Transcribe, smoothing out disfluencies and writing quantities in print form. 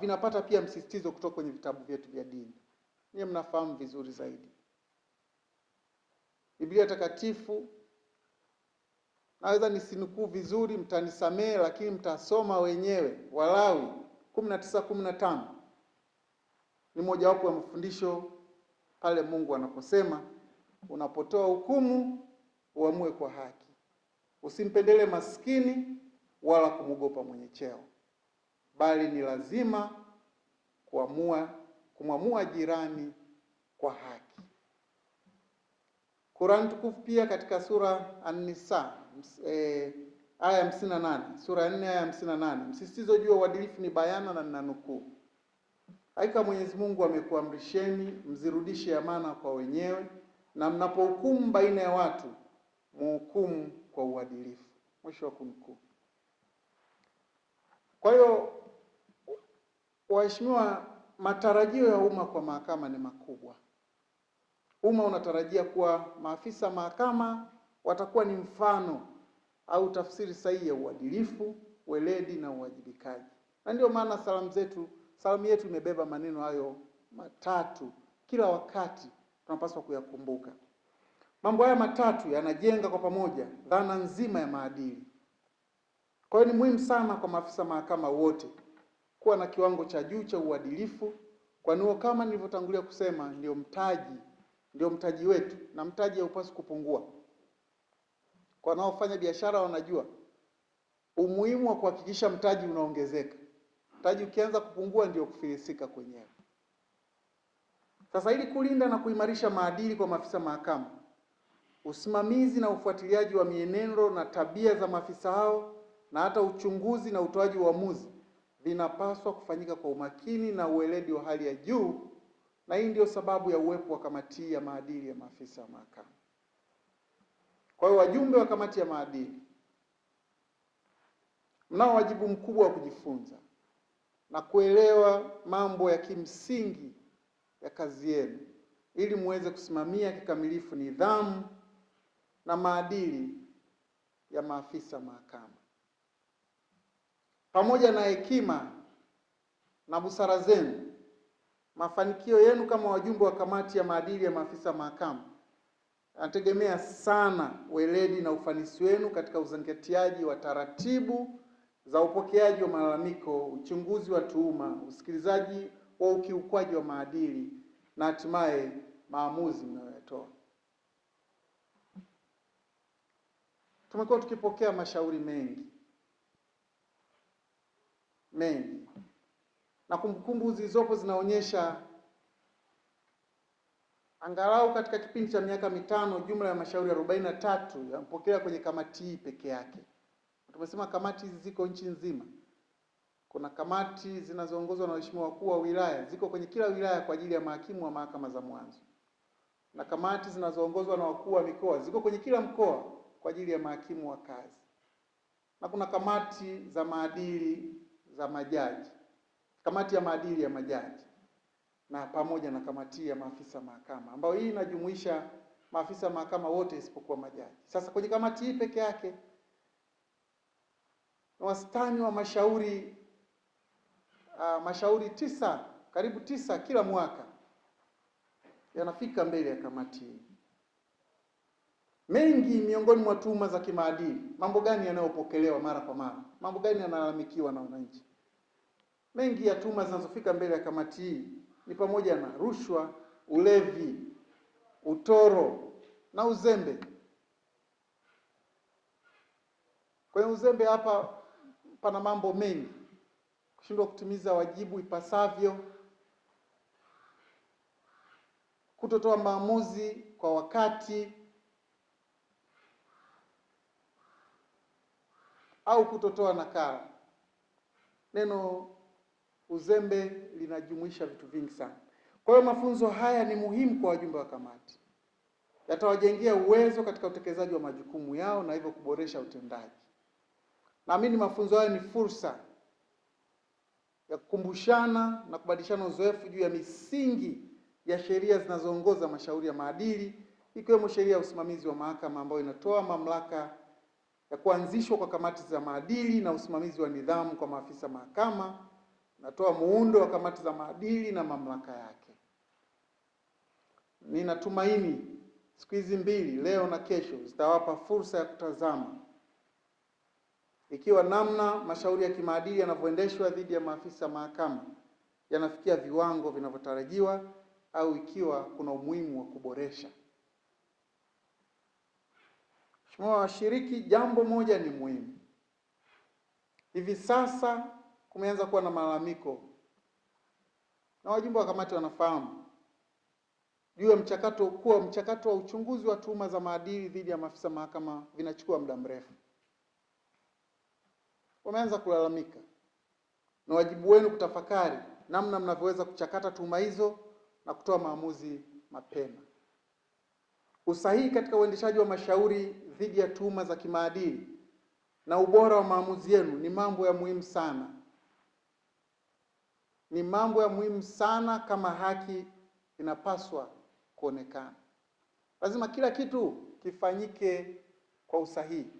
vinapata pia msisitizo kutoka kwenye vitabu vyetu vya dini. Ninyi mnafahamu vizuri zaidi. Biblia Takatifu, naweza nisinukuu vizuri, mtanisamehe, lakini mtasoma wenyewe. Walawi 19:15 ni mojawapo ya mafundisho pale Mungu anaposema, unapotoa hukumu uamue kwa haki, usimpendele maskini wala kumwogopa mwenye cheo, bali ni lazima kumwamua jirani kwa haki. Qur'an tukufu pia katika sura An-Nisa aya 58, sura 4 aya 58, msisitizo juu ya uadilifu ni bayana na ninanukuu, hakika Mwenyezi Mungu amekuamrisheni mzirudishe amana kwa wenyewe, na mnapohukumu baina ya watu muhukumu kwa uadilifu. Mwisho wa kunukuu. Kwa hiyo waheshimiwa, matarajio ya umma kwa mahakama ni makubwa. Umma unatarajia kuwa maafisa mahakama watakuwa ni mfano au tafsiri sahihi ya uadilifu, weledi na uwajibikaji. Na ndio maana salamu yetu imebeba maneno hayo matatu. Kila wakati tunapaswa kuyakumbuka. Mambo haya matatu yanajenga kwa pamoja dhana nzima ya maadili. Kwa hiyo ni muhimu sana kwa maafisa mahakama wote kuwa na kiwango cha juu cha uadilifu, kwani kama nilivyotangulia kusema ndio mtaji wetu, na mtaji haupaswi kupungua. Kwa wanaofanya biashara wanajua umuhimu wa kuhakikisha mtaji unaongezeka. Mtaji ukianza kupungua ndio kufilisika kwenyewe. Sasa ili kulinda na kuimarisha maadili kwa maafisa mahakama, usimamizi na ufuatiliaji wa mienendo na tabia za maafisa hao na hata uchunguzi na utoaji wa uamuzi vinapaswa kufanyika kwa umakini na uweledi wa hali ya juu, na hii ndio sababu ya uwepo wa kamati ya maadili ya maafisa mahakama. Kwa hiyo wajumbe wa kamati ya maadili mnao wajibu mkubwa wa kujifunza na kuelewa mambo ya kimsingi ya kazi yenu ili muweze kusimamia kikamilifu nidhamu na maadili ya maafisa mahakama. Pamoja na hekima na busara zenu, mafanikio yenu kama wajumbe wa kamati ya maadili ya maafisa mahakama yanategemea sana weledi na ufanisi wenu katika uzingatiaji wa taratibu za upokeaji wa malalamiko, uchunguzi wa tuhuma, usikilizaji wa ukiukwaji wa maadili na hatimaye maamuzi mnayotoa. Tumekuwa tukipokea mashauri mengi na kumbukumbu zilizopo zinaonyesha angalau katika kipindi cha miaka 5 jumla ya mashauri 43 yamepokelewa kwenye kamati hii peke yake. Tumesema kamati hizi ziko nchi nzima. Kuna kamati zinazoongozwa na waheshimiwa wakuu wa wilaya, ziko kwenye kila wilaya kwa ajili ya mahakimu wa mahakama za mwanzo. Na kamati zinazoongozwa na wakuu wa mikoa, ziko kwenye kila mkoa kwa ajili ya mahakimu wa kazi. Na kuna kamati za maadili za majaji, kamati ya maadili ya majaji, na pamoja na kamati ya maafisa mahakama, ambayo hii inajumuisha maafisa mahakama wote isipokuwa majaji. Sasa kwenye kamati hii peke yake wastani wa mashauri 9, karibu 9 kila mwaka yanafika mbele ya kamati hii. Mengi miongoni mwa tuhuma za kimaadili, mambo gani yanayopokelewa mara kwa mara? Mambo gani yanalalamikiwa na wananchi? Mengi ya tuhuma zinazofika mbele ya kamati hii ni pamoja na rushwa, ulevi, utoro na uzembe. Kwa hiyo uzembe hapa pana mambo mengi: kushindwa kutimiza wajibu ipasavyo, kutotoa maamuzi kwa wakati, au kutotoa nakala. Neno uzembe linajumuisha vitu vingi sana. Kwa hiyo mafunzo haya ni muhimu kwa wajumbe wa kamati. Yatawajengea uwezo katika utekelezaji wa majukumu yao na hivyo kuboresha utendaji. Naamini mafunzo haya ni fursa ya kukumbushana na kubadilishana uzoefu juu ya misingi ya sheria zinazoongoza mashauri ya maadili, ikiwemo sheria ya usimamizi wa mahakama ambayo inatoa mamlaka ya kuanzishwa kwa kamati za maadili na usimamizi wa nidhamu kwa maafisa mahakama, natoa muundo wa kamati za maadili na mamlaka yake. Ninatumaini siku hizi mbili, leo na kesho, zitawapa fursa ya kutazama ikiwa namna mashauri ya kimaadili yanavyoendeshwa dhidi ya maafisa mahakama yanafikia viwango vinavyotarajiwa au ikiwa kuna umuhimu wa kuboresha. Mheshimiwa washiriki, jambo moja ni muhimu. Hivi sasa kumeanza kuwa na malalamiko na wajumbe wa kamati wanafahamu juu ya mchakato wa uchunguzi wa tuhuma za maadili dhidi ya maafisa mahakama vinachukua muda mrefu. Wameanza kulalamika na wajibu wenu kutafakari namna mnavyoweza kuchakata tuhuma hizo na kutoa maamuzi mapema. Usahihi katika uendeshaji wa mashauri dhidi ya tuhuma za kimaadili na ubora wa maamuzi yenu ni mambo ya muhimu sana. Ni mambo ya muhimu sana kama haki inapaswa kuonekana. Lazima kila kitu kifanyike kwa usahihi.